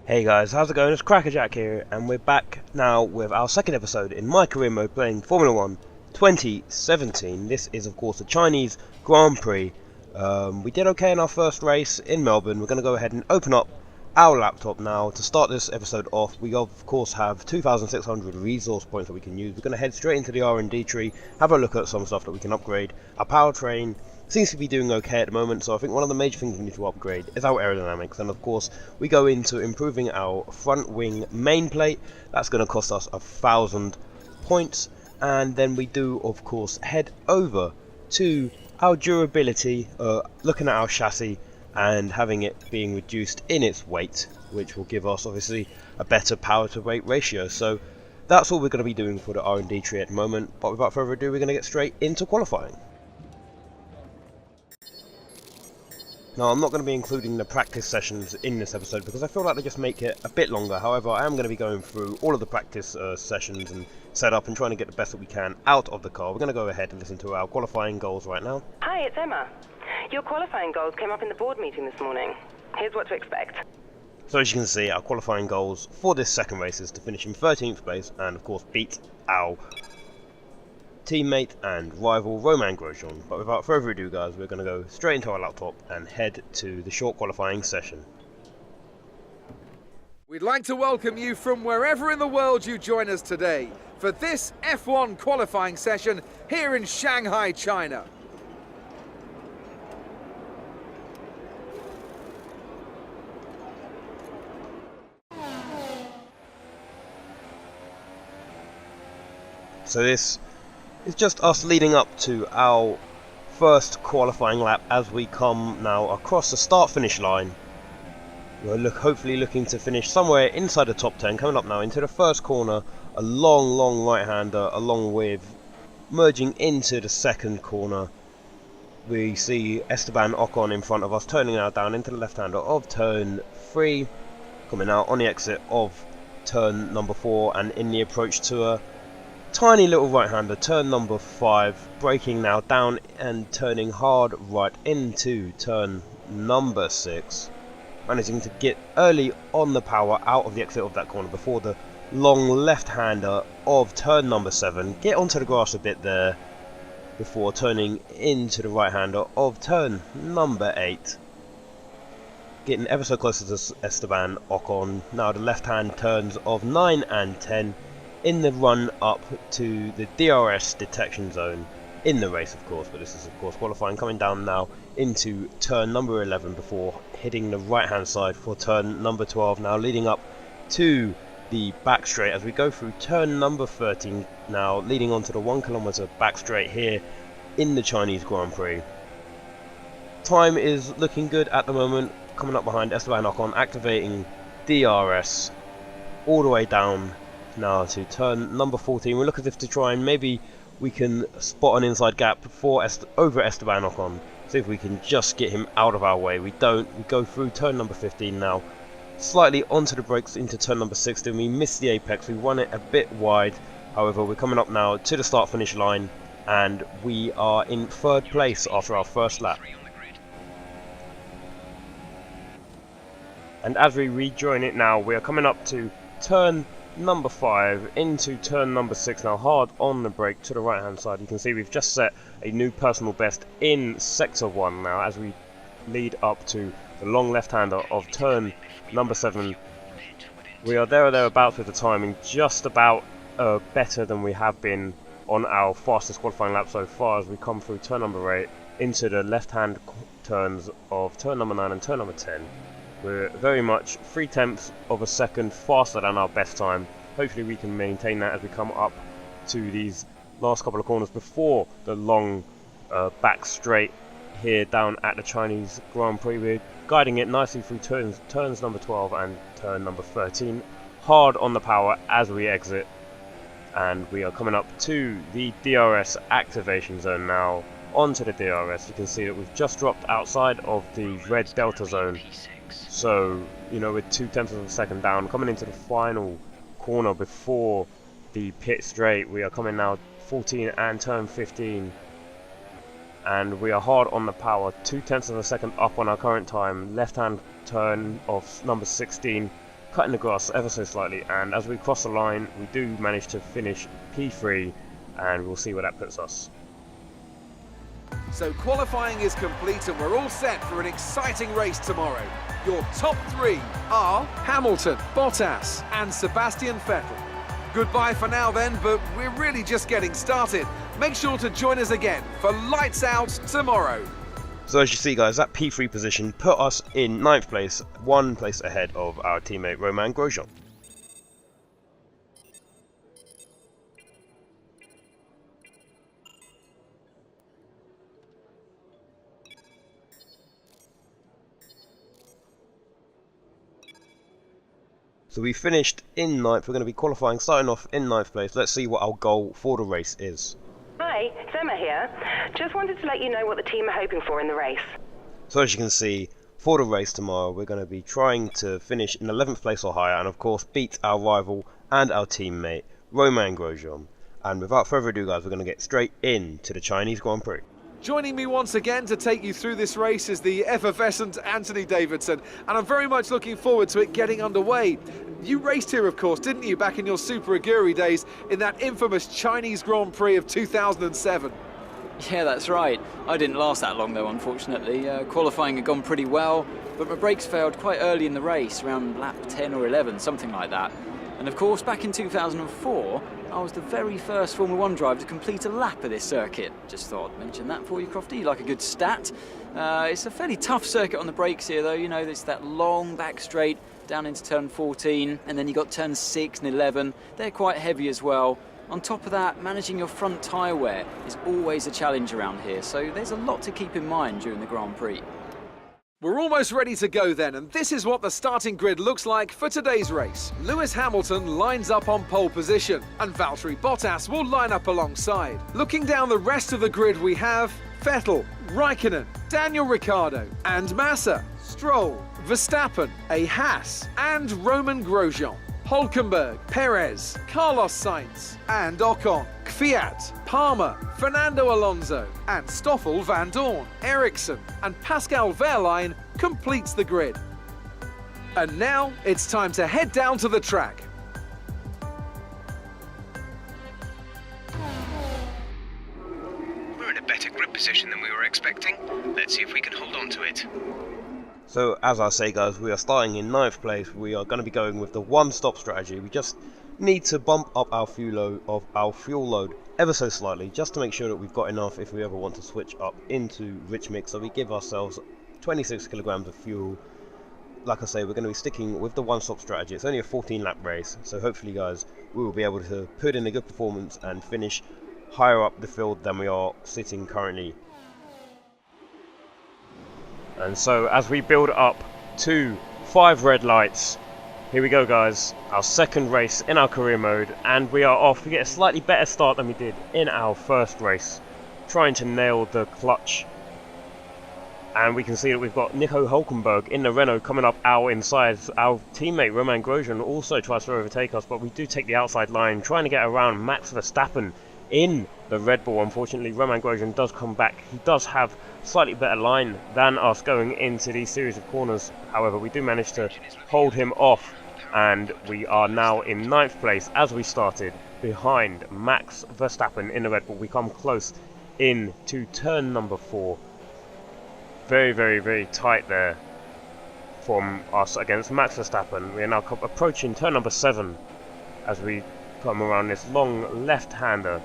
Hey guys, how's it going? It's Crackerjack here, and we're back now with our second episode in my career mode playing Formula 1 2017. This is of course the Chinese Grand Prix. We did okay in our first race in Melbourne. We're going to go ahead and open up our laptop now. To start this episode off, we of course have 2,600 resource points that we can use. We're going to head straight into the R&D tree, have a look at some stuff that we can upgrade. Our powertrain seems to be doing okay at the moment, so I think one of the major things we need to upgrade is our aerodynamics, and of course we go into improving our front wing main plate. That's going to cost us 1,000 points, and then we do of course head over to our durability, looking at our chassis and having it being reduced in its weight, which will give us obviously a better power to weight ratio. So that's all we're going to be doing for the R&D tree at the moment, but without further ado we're going to get straight into qualifying. Now, I'm not going to be including the practice sessions in this episode because I feel like they just make it a bit longer. However, I am going to be going through all of the practice sessions and setup and trying to get the best that we can out of the car. We're going to go ahead and listen to our qualifying goals right now. Hi, it's Emma. Your qualifying goals came up in the board meeting this morning. Here's what to expect. So as you can see, our qualifying goals for this second race is to finish in 13th place and of course beat our teammate and rival Romain Grosjean. But without further ado guys, we're going to go straight into our laptop and head to the short qualifying session. We'd like to welcome you from wherever in the world you join us today for this F1 qualifying session here in Shanghai, China. So this is just us leading up to our first qualifying lap as we come now across the start-finish line. We're hopefully looking to finish somewhere inside the top 10, coming up now into the first corner, a long right-hander along with merging into the second corner. We see Esteban Ocon in front of us, turning now down into the left-hander of turn 3, coming out on the exit of turn number 4 and in the approach to a tiny little right-hander, turn number 5, braking now down and turning hard right into turn number 6, managing to get early on the power out of the exit of that corner before the long left-hander of turn number 7, get onto the grass a bit there before turning into the right-hander of turn number 8, getting ever so close to Esteban Ocon. Now the left-hand turns of 9 and 10 in the run up to the DRS detection zone in the race of course, but this is of course qualifying, coming down now into turn number 11 before hitting the right hand side for turn number 12, now leading up to the back straight as we go through turn number 13, now leading on to the 1 kilometer back straight here in the Chinese Grand Prix. Time is looking good at the moment, coming up behind Esteban Ocon, activating DRS all the way down now to turn number 14. We look as if to try and maybe we can spot an inside gap for over Esteban Ocon, see if we can just get him out of our way. We don't. We go through turn number 15 now, slightly onto the brakes into turn number 16. We miss the apex, we run it a bit wide. However, we're coming up now to the start finish line and we are in 3rd place after our first lap. And as we rejoin it now, we are coming up to turn number 5 into turn number 6, now hard on the brake to the right hand side. You can see we've just set a new personal best in sector 1 now as we lead up to the long left hander of turn number 7. We are there or thereabouts with the timing, just about better than we have been on our fastest qualifying lap so far as we come through turn number 8 into the left hand turns of turn number 9 and turn number 10. We're very much 0.3 of a second faster than our best time. Hopefully we can maintain that as we come up to these last couple of corners before the long back straight here down at the Chinese Grand Prix. We're guiding it nicely through turns number 12 and turn number 13. Hard on the power as we exit. And we are coming up to the DRS activation zone now. Onto the DRS, you can see that we've just dropped outside of the red delta zone. So, you know, with 0.2 of a second down, coming into the final corner before the pit straight, we are coming now 14 and turn 15. And we are hard on the power, 0.2 of a second up on our current time. Left hand turn of number 16, cutting the grass ever so slightly, and as we cross the line we do manage to finish P3, and we'll see where that puts us. So qualifying is complete and we're all set for an exciting race tomorrow. Your top three are Hamilton, Bottas and Sebastian Vettel. Goodbye for now then, but we're really just getting started. Make sure to join us again for Lights Out tomorrow. So as you see guys, that P3 position put us in 9th place, 1 place ahead of our teammate Romain Grosjean. So we finished in 9th, we're going to be qualifying, starting off in 9th place. Let's see what our goal for the race is. Hi, it's Emma here. Just wanted to let you know what the team are hoping for in the race. So as you can see, for the race tomorrow, we're going to be trying to finish in 11th place or higher, and of course beat our rival and our teammate, Romain Grosjean. And without further ado guys, we're going to get straight into the Chinese Grand Prix. Joining me once again to take you through this race is the effervescent Anthony Davidson, and I'm very much looking forward to it getting underway. You raced here, of course, didn't you, back in your Super Aguri days in that infamous Chinese Grand Prix of 2007? Yeah, that's right. I didn't last that long, though, unfortunately. Qualifying had gone pretty well, but my brakes failed quite early in the race, around lap 10 or 11, something like that. And of course, back in 2004, I was the very first Formula 1 driver to complete a lap of this circuit. Just thought I'd mention that for you, Crofty. You like a good stat. It's a fairly tough circuit on the brakes here, though. You know, there's that long back straight down into turn 14, and then you got turn 6 and 11. They're quite heavy as well. On top of that, managing your front tyre wear is always a challenge around here, so there's a lot to keep in mind during the Grand Prix. We're almost ready to go then, and this is what the starting grid looks like for today's race. Lewis Hamilton lines up on pole position, and Valtteri Bottas will line up alongside. Looking down the rest of the grid, we have Vettel, Raikkonen, Daniel Ricciardo, and Massa, Stroll, Verstappen, a Haas, and Romain Grosjean. Hülkenberg, Perez, Carlos Sainz, and Ocon, Kvyat, Palmer, Fernando Alonso, and Stoffel van Dorn, Ericsson, and Pascal Wehrlein completes the grid. And now it's time to head down to the track. We're in a better grip position than we were expecting. Let's see if we can hold on to it. So as I say guys, we are starting in 9th place. We are going to be going with the one-stop strategy. We just need to bump up our fuel load ever so slightly, just to make sure that we've got enough if we ever want to switch up into rich mix. So we give ourselves 26 kilograms of fuel. Like I say, we're going to be sticking with the one-stop strategy. It's only a 14-lap race, so hopefully guys, we will be able to put in a good performance and finish higher up the field than we are sitting currently. And so as we build up to 5 red lights, here we go guys, our second race in our career mode, and we are off. We get a slightly better start than we did in our first race, trying to nail the clutch. And we can see that we've got Nico Hülkenberg in the Renault coming up our inside. Our teammate Romain Grosjean also tries to overtake us, but we do take the outside line, trying to get around Max Verstappen in the Red Bull. Unfortunately, Romain Grosjean does come back. He does have slightly better line than us going into these series of corners. However, we do manage to hold him off, and we are now in 9th place as we started behind Max Verstappen in the Red Bull. We come close in to turn number 4. Very, very, very tight there from us against Max Verstappen. We are now approaching turn number 7 as we come around this long left-hander,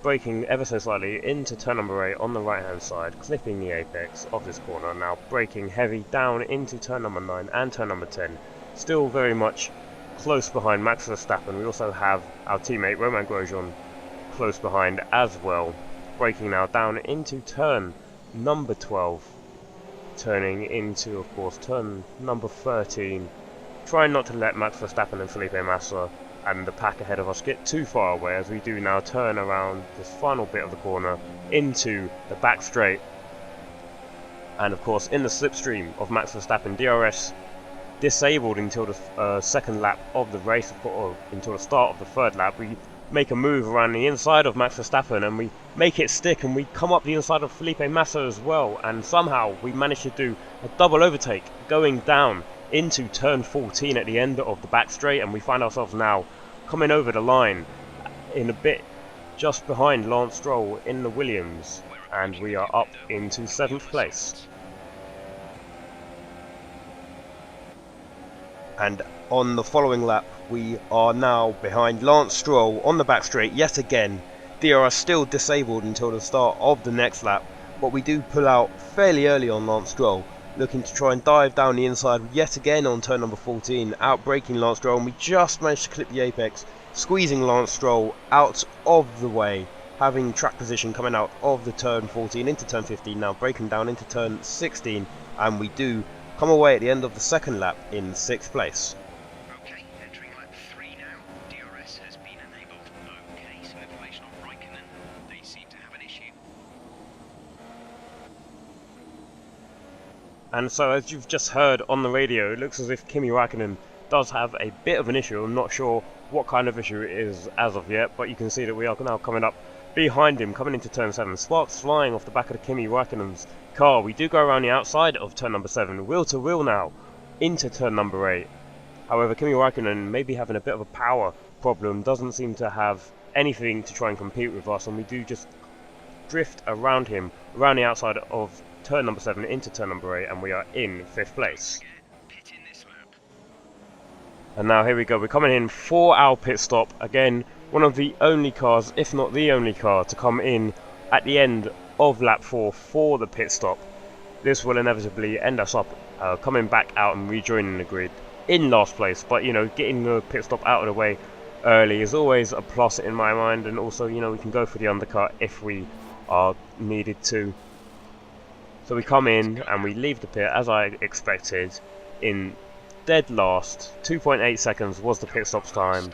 braking ever so slightly into turn number 8 on the right hand side, clipping the apex of this corner, now braking heavy down into turn number 9 and turn number 10, still very much close behind Max Verstappen. We also have our teammate Romain Grosjean close behind as well, braking now down into turn number 12, turning into of course turn number 13, trying not to let Max Verstappen and Felipe Massa and the pack ahead of us get too far away, as we do now turn around this final bit of the corner into the back straight. And of course in the slipstream of Max Verstappen, DRS disabled until the second lap of the race, or until the start of the third lap. We make a move around the inside of Max Verstappen and we make it stick, and we come up the inside of Felipe Massa as well, and somehow we manage to do a double overtake going down into turn 14 at the end of the back straight, and we find ourselves now coming over the line in a bit just behind Lance Stroll in the Williams, and we are up into 7th place. And on the following lap, we are now behind Lance Stroll on the back straight yet again. DRS still disabled until the start of the next lap, but we do pull out fairly early on Lance Stroll, looking to try and dive down the inside yet again on turn number 14, outbraking Lance Stroll, and we just managed to clip the apex, squeezing Lance Stroll out of the way, having track position coming out of the turn 14 into turn 15, now breaking down into turn 16, and we do come away at the end of the second lap in 6th place. Okay, entering lap 3 now. DRS has been enabled. Okay, some information on Raikkonen. They seem to have an issue. And so, as you've just heard on the radio, it looks as if Kimi Raikkonen does have a bit of an issue. I'm not sure what kind of issue it is as of yet, but you can see that we are now coming up behind him, coming into turn 7. Sparks flying off the back of the Kimi Raikkonen's car. We do go around the outside of turn number 7, wheel to wheel now, into turn number 8. However, Kimi Raikkonen may be having a bit of a power problem, doesn't seem to have anything to try and compete with us, and we do just drift around him, around the outside of turn number 7 into turn number 8, and we are in 5th place. Pit in this lap. And now here we go, we're coming in for our pit stop. Again, one of the only cars, if not the only car, to come in at the end of lap 4 for the pit stop. This will inevitably end us up coming back out and rejoining the grid in last place, but you know, getting the pit stop out of the way early is always a plus in my mind, and also, you know, we can go for the undercut if we are needed to. So we come in and we leave the pit as I expected in dead last. 2.8 seconds was the pit stop's time.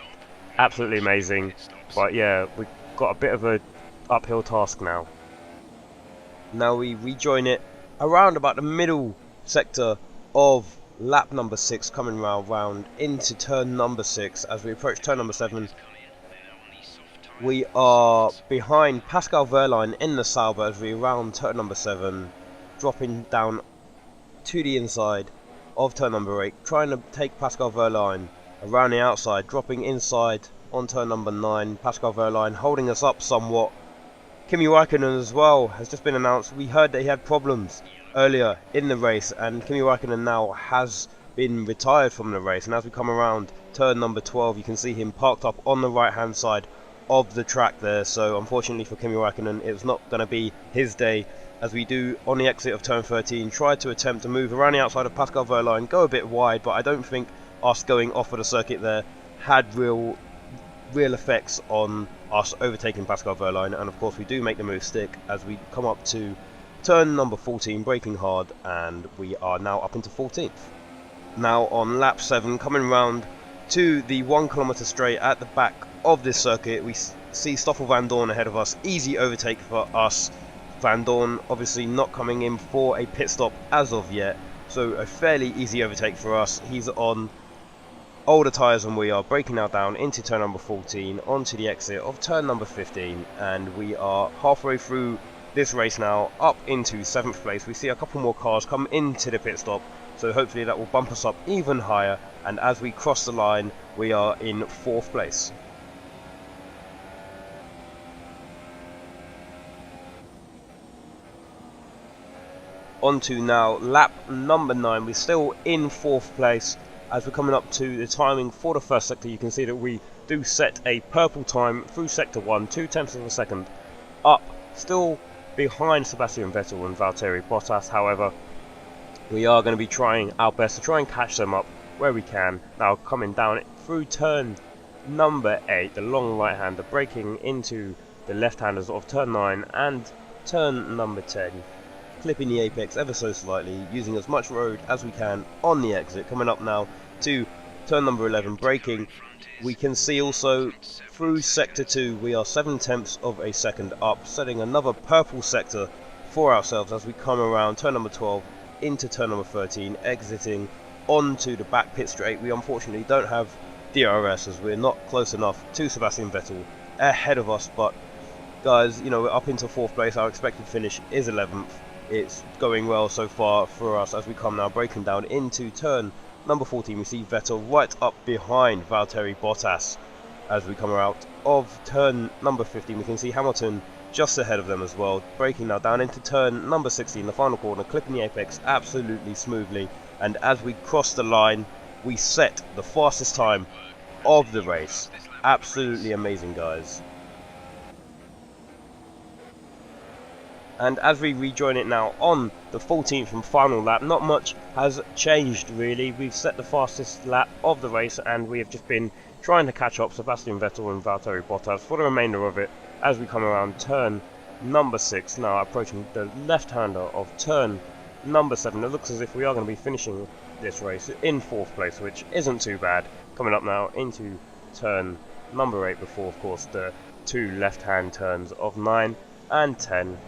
Absolutely amazing, but yeah, we've got a bit of a uphill task now. Now we rejoin it around about the middle sector of lap number 6, coming round into turn number 6. As we approach turn number 7, we are behind Pascal Wehrlein in the Sauber as we round turn number 7, dropping down to the inside of turn number 8, trying to take Pascal Wehrlein around the outside, dropping inside on turn number 9. Pascal Wehrlein holding us up somewhat. Kimi Raikkonen as well has just been announced. We heard that he had problems earlier in the race, and Kimi Raikkonen now has been retired from the race. And as we come around turn number 12, you can see him parked up on the right hand side of the track there. So unfortunately for Kimi Raikkonen, it's not going to be his day, as we do on the exit of turn 13 try to attempt to move around the outside of Pascal Wehrlein, go a bit wide, but I don't think us going off of the circuit there had real effects on us overtaking Pascal Wehrlein. And of course we do make the move stick as we come up to turn number 14, braking hard, and we are now up into 14th. Now on lap 7, coming round to the 1 kilometre straight at the back of this circuit, we see Stoffel Vandoorne ahead of us. Easy overtake for us. Vandoorne obviously not coming in for a pit stop as of yet, so a fairly easy overtake for us. He's on older tyres than we are, braking now down into turn number 14 onto the exit of turn number 15, and we are halfway through this race now, up into 7th place. We see a couple more cars come into the pit stop, so hopefully that will bump us up even higher, and as we cross the line we are in 4th place. On to now lap number 9. We're still in 4th place as we're coming up to the timing for the first sector. You can see that we do set a purple time through sector 1, 0.2 of a second up, still behind Sebastian Vettel and Valtteri Bottas. However, we are going to be trying our best to try and catch them up where we can. Now coming down through turn number 8, the long right hander, braking into the left handers of turn 9 and turn number 10, clipping the apex ever so slightly, using as much road as we can on the exit. Coming up now to turn number 11, braking. We can see also through sector 2 we are 0.7 of a second up, setting another purple sector for ourselves as we come around turn number 12 into turn number 13, exiting onto the back pit straight. We unfortunately don't have DRS as we're not close enough to Sebastian Vettel ahead of us, but guys, you know, we're up into 4th place. Our expected finish is 11th. It's going well so far for us as we come now braking down into turn number 14 we see Vettel right up behind Valtteri Bottas. As we come out of turn number 15 we can see Hamilton just ahead of them as well, braking now down into turn number 16, the final corner, clipping the apex absolutely smoothly, and as we cross the line we set the fastest time of the race. Absolutely amazing, guys. And as we rejoin it now on the 14th and final lap, not much has changed really. We've set the fastest lap of the race and we have just been trying to catch up Sebastian Vettel and Valtteri Bottas for the remainder of it as we come around turn number 6, now approaching the left-hander of turn number 7. It looks as if we are going to be finishing this race in 4th place, which isn't too bad. Coming up now into turn number 8 before, of course, the 2 left-hand turns of 9 and 10.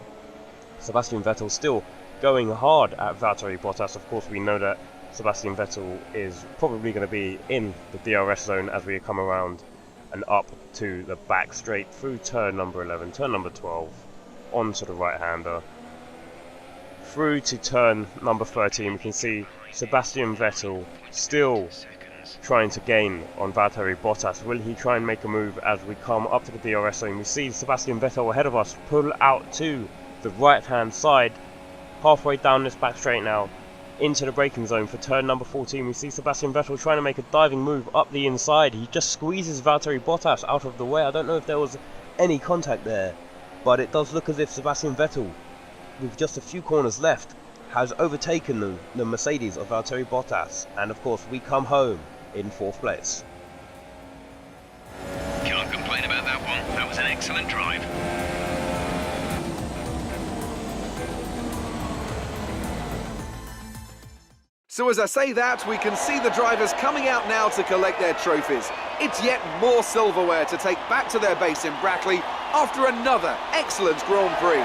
Sebastian Vettel still going hard at Valtteri Bottas. Of course, we know that Sebastian Vettel is probably going to be in the DRS zone as we come around and up to the back straight through turn number 11, turn number 12, onto the right-hander. Through to turn number 13, we can see Sebastian Vettel still trying to gain on Valtteri Bottas. Will he try and make a move as we come up to the DRS zone? We see Sebastian Vettel ahead of us pull out to the right-hand side, halfway down this back straight now, into the braking zone for turn number 14. We see Sebastian Vettel trying to make a diving move up the inside. He just squeezes Valtteri Bottas out of the way. I don't know if there was any contact there, but it does look as if Sebastian Vettel, with just a few corners left, has overtaken the Mercedes of Valtteri Bottas, and of course we come home in 4th place. Can't complain about that one. That was an excellent drive. So as I say that, we can see the drivers coming out now to collect their trophies. It's yet more silverware to take back to their base in Brackley after another excellent Grand Prix.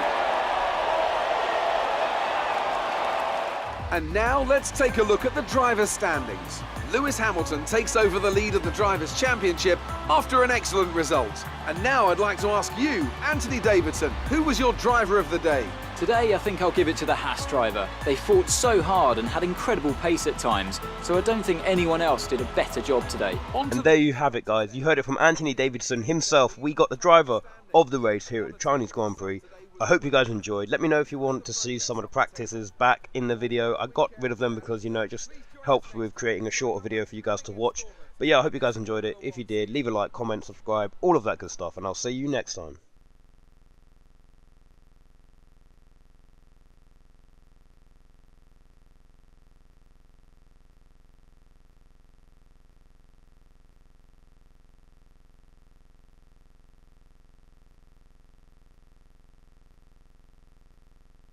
And now let's take a look at the drivers' standings. Lewis Hamilton takes over the lead of the Drivers' Championship after an excellent result. And now I'd like to ask you, Anthony Davidson, who was your driver of the day? Today I think I'll give it to the Haas driver. They fought so hard and had incredible pace at times, so I don't think anyone else did a better job today. And there you have it, guys. You heard it from Anthony Davidson himself. We got the driver of the race here at the Chinese Grand Prix. I hope you guys enjoyed. Let me know if you want to see some of the practices back in the video. I got rid of them because, you know, it just helps with creating a shorter video for you guys to watch. But yeah, I hope you guys enjoyed it. If you did, leave a like, comment, subscribe, all of that good stuff, and I'll see you next time.